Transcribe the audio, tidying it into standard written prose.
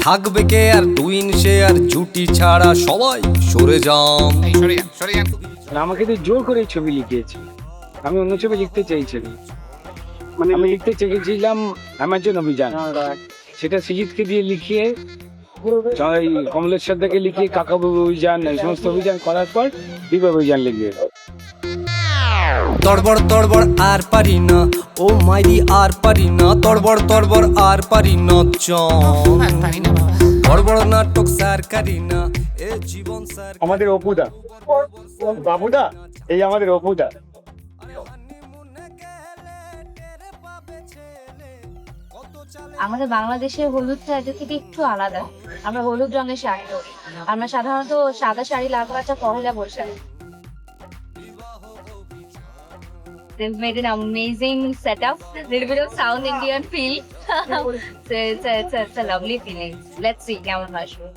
থাকবে কে আর টুইন সে আর জুটি ছাড়া সবাই সরে যাম। আমাকে তো জোর করে ছবি লিখিয়েছে, আমি অন্য ছবি লিখতে চাইছিলাম, মানে আমি লিখতে চেয়েছিলাম অ্যামাজন অভিযান, সেটা সৃজিতকে দিয়ে লিখিয়ে কমলেশ্বর দাকে লিখিয়ে কাকাবাবু অভিযান এই সমস্ত অভিযান করার পর বিবাহ অভিযান লিখবে। তড়বড় তড়বড় আর পারি না, ও মাইরি আর পারি না, তড়বড় তড়বড় আর পারি না, বড় বড় নাটক স্যার করি না, এ জীবন স্যার। আমাদের অপুদা, বাবুদা, এই আমাদের অপুদা। আমাদের বাংলাদেশের হলুদ শাড়ি থেকে একটু আলাদা। আমরা হলুদ রঙের শাড়ি পরি, আমরা সাধারণত সাদা শাড়ি লাল কাঁচা Pohela Boishakh. They've made an amazing setup, little bit of South Indian feel. So it's a lovely feeling. Let's see কেমন আসবে।